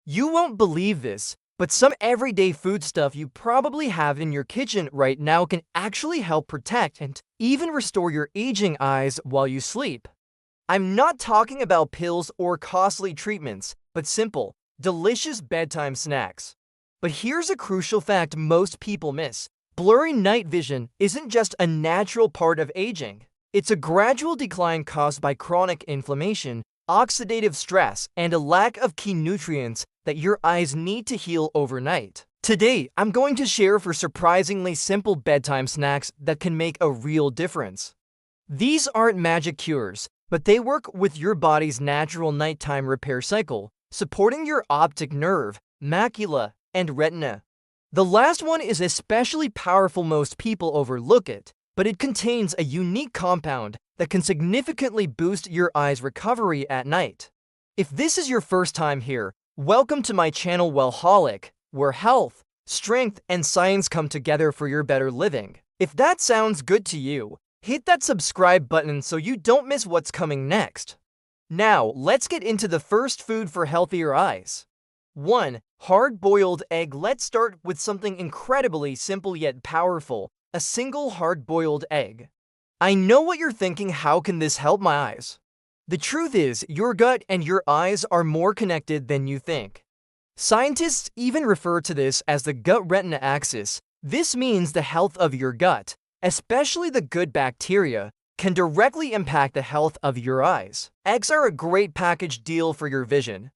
You won't believe this, but some everyday food stuff you probably have in your kitchen right now can actually help protect and even restore your aging eyes while you sleep. I'm not talking about pills or costly treatments, but simple, delicious bedtime snacks. But here's a crucial fact most people miss. Blurry night vision isn't just a natural part of aging. It's a gradual decline caused by chronic inflammation, oxidative stress, and a lack of key nutrients that your eyes need to heal overnight. Today, I'm going to share 4 surprisingly simple bedtime snacks that can make a real difference. These aren't magic cures, but they work with your body's natural nighttime repair cycle, supporting your optic nerve, macula, and retina. The last one is especially powerful. Most people overlook it, but it contains a unique compound that can significantly boost your eye's recovery at night. If this is your first time here, welcome to my channel Wellholic, where health, strength, and science come together for your better living. If that sounds good to you, hit that subscribe button so you don't miss what's coming next. Now, let's get into the first food for healthier eyes. 1. Hard-boiled egg. Let's start with something incredibly simple yet powerful, a single hard-boiled egg. I know what you're thinking, how can this help my eyes? The truth is, your gut and your eyes are more connected than you think. Scientists even refer to this as the gut-retina axis. This means the health of your gut, especially the good bacteria, can directly impact the health of your eyes. Eggs are a great package deal for your vision.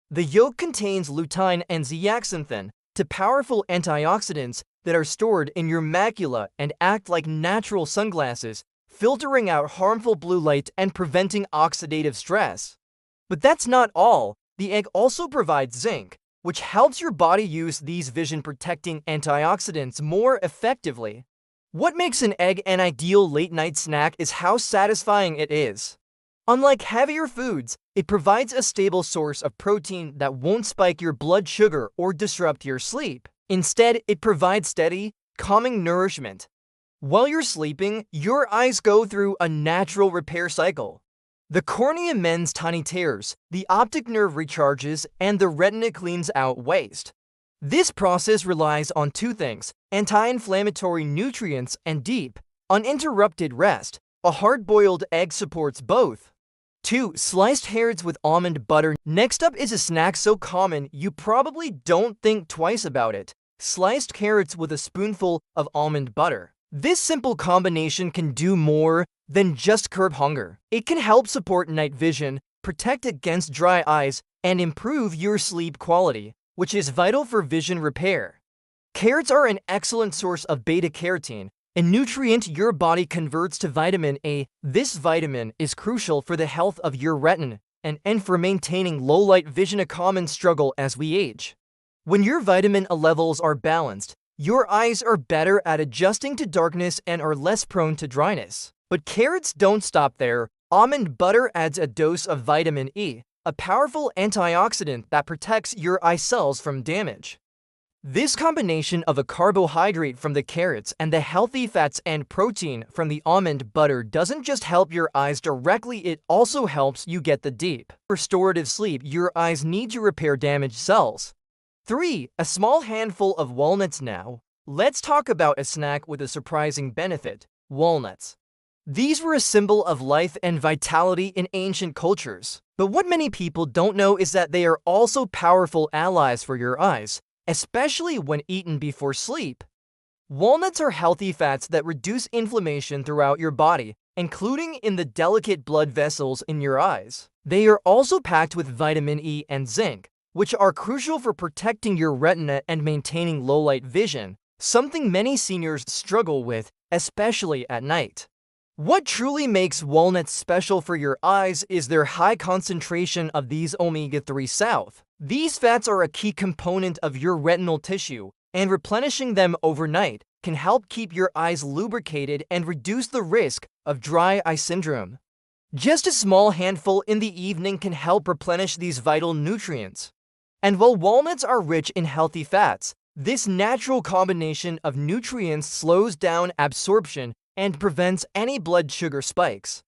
The yolk contains lutein and zeaxanthin, two powerful antioxidants that are stored in your macula and act like natural sunglasses, filtering out harmful blue light and preventing oxidative stress. But that's not all. The egg also provides zinc, which helps your body use these vision-protecting antioxidants more effectively. What makes an egg an ideal late-night snack is how satisfying it is. Unlike heavier foods, it provides a stable source of protein that won't spike your blood sugar or disrupt your sleep. Instead, it provides steady, calming nourishment. While you're sleeping, your eyes go through a natural repair cycle. The cornea mends tiny tears, the optic nerve recharges, and the retina cleans out waste. This process relies on 2 things: anti-inflammatory nutrients and deep, uninterrupted rest. A hard-boiled egg supports both. 2. Sliced carrots with almond butter. Next up is a snack so common you probably don't think twice about it. Sliced carrots with a spoonful of almond butter. This simple combination can do more than just curb hunger. It can help support night vision, protect against dry eyes, and improve your sleep quality, which is vital for vision repair. Carrots are an excellent source of beta-carotene, a nutrient your body converts to vitamin A. This vitamin is crucial for the health of your retina and for maintaining low-light vision, a common struggle as we age. When your vitamin A levels are balanced, your eyes are better at adjusting to darkness and are less prone to dryness. But carrots don't stop there. Almond butter adds a dose of vitamin E, a powerful antioxidant that protects your eye cells from damage. This combination of a carbohydrate from the carrots and the healthy fats and protein from the almond butter doesn't just help your eyes directly, it also helps you get the deep, restorative sleep your eyes need to repair damaged cells. 3. A small handful of walnuts. Now, let's talk about a snack with a surprising benefit: walnuts. These were a symbol of life and vitality in ancient cultures. But what many people don't know is that they are also powerful allies for your eyes, especially when eaten before sleep. Walnuts are healthy fats that reduce inflammation throughout your body, including in the delicate blood vessels in your eyes. They are also packed with vitamin E and zinc, which are crucial for protecting your retina and maintaining low-light vision, something many seniors struggle with, especially at night. What truly makes walnuts special for your eyes is their high concentration of these omega-3 south. These fats are a key component of your retinal tissue, and replenishing them overnight can help keep your eyes lubricated and reduce the risk of dry eye syndrome. Just a small handful in the evening can help replenish these vital nutrients. And while walnuts are rich in healthy fats, this natural combination of nutrients slows down absorption and prevents any blood sugar spikes.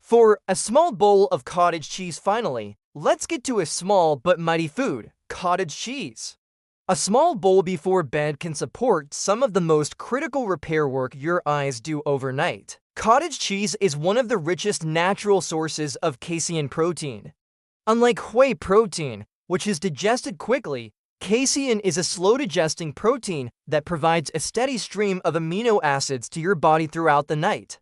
For a small bowl of cottage cheese. Finally, let's get to a small but mighty food: Cottage cheese. A small bowl before bed can support some of the most critical repair work your eyes do overnight. Cottage cheese is one of the richest natural sources of casein protein. Unlike whey protein, which is digested quickly, casein is a slow-digesting protein that provides a steady stream of amino acids to your body throughout the night.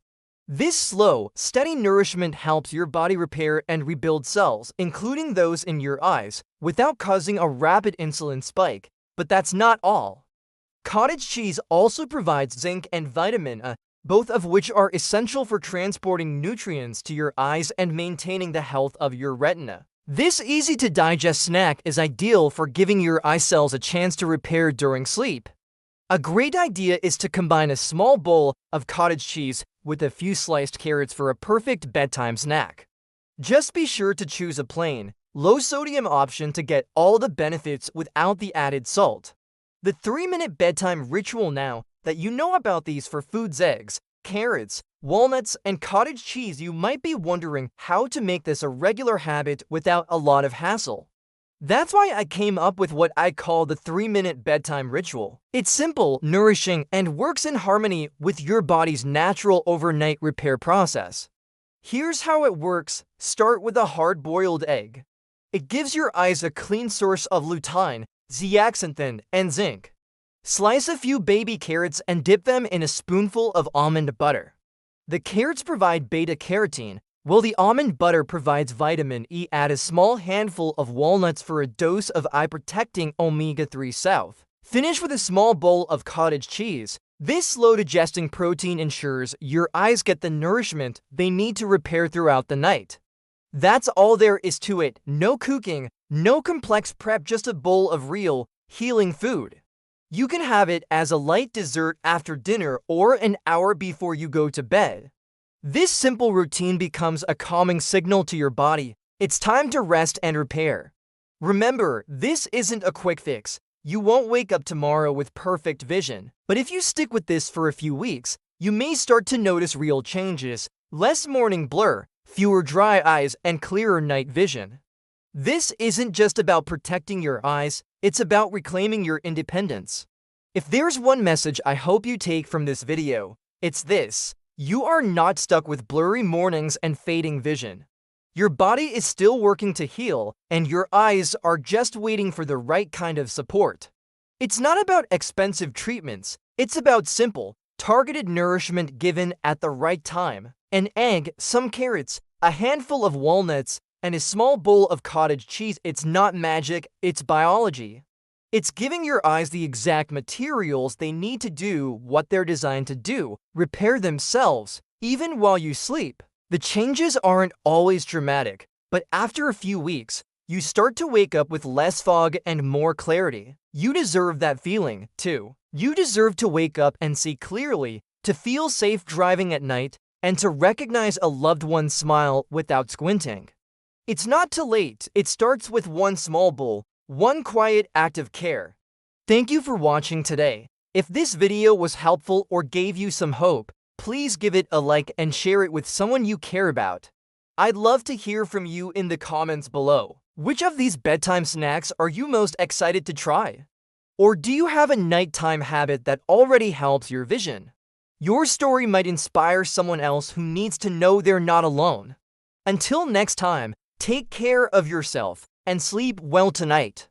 This slow, steady nourishment helps your body repair and rebuild cells, including those in your eyes, without causing a rapid insulin spike. But that's not all. Cottage cheese also provides zinc and vitamin A, both of which are essential for transporting nutrients to your eyes and maintaining the health of your retina. This easy-to-digest snack is ideal for giving your eye cells a chance to repair during sleep. A great idea is to combine a small bowl of cottage cheese with a few sliced carrots for a perfect bedtime snack. Just be sure to choose a plain, low-sodium option to get all the benefits without the added salt. The 3-minute bedtime ritual. Now that you know about these for foods, eggs, carrots, walnuts, and cottage cheese, you might be wondering how to make this a regular habit without a lot of hassle. That's why I came up with what I call the 3-minute bedtime ritual. It's simple, nourishing, and works in harmony with your body's natural overnight repair process. Here's how it works. Start with a hard-boiled egg. It gives your eyes a clean source of lutein, zeaxanthin, and zinc. Slice a few baby carrots and dip them in a spoonful of almond butter. The carrots provide beta-carotene, while the almond butter provides vitamin E. Add a small handful of walnuts for a dose of eye-protecting omega-3 south. Finish with a small bowl of cottage cheese. This slow-digesting protein ensures your eyes get the nourishment they need to repair throughout the night. That's all there is to it. No cooking, no complex prep, just a bowl of real, healing food. You can have it as a light dessert after dinner or an hour before you go to bed. This simple routine becomes a calming signal to your body. It's time to rest and repair. Remember, this isn't a quick fix. You won't wake up tomorrow with perfect vision. But if you stick with this for a few weeks, you may start to notice real changes. Less morning blur, fewer dry eyes, and clearer night vision. This isn't just about protecting your eyes, it's about reclaiming your independence. If there's one message I hope you take from this video, it's this. You are not stuck with blurry mornings and fading vision. Your body is still working to heal, and your eyes are just waiting for the right kind of support. It's not about expensive treatments, it's about simple, targeted nourishment given at the right time. An egg, some carrots, a handful of walnuts, and a small bowl of cottage cheese. It's not magic, it's biology. It's giving your eyes the exact materials they need to do what they're designed to do, repair themselves, even while you sleep. The changes aren't always dramatic, but after a few weeks, you start to wake up with less fog and more clarity. You deserve that feeling, too. You deserve to wake up and see clearly, to feel safe driving at night, and to recognize a loved one's smile without squinting. It's not too late. It starts with one small bowl, one quiet act of care. Thank you for watching today. If this video was helpful or gave you some hope, please give it a like and share it with someone you care about. I'd love to hear from you in the comments below. Which of these bedtime snacks are you most excited to try? Or do you have a nighttime habit that already helps your vision? Your story might inspire someone else who needs to know they're not alone. Until next time, take care of yourself and sleep well tonight.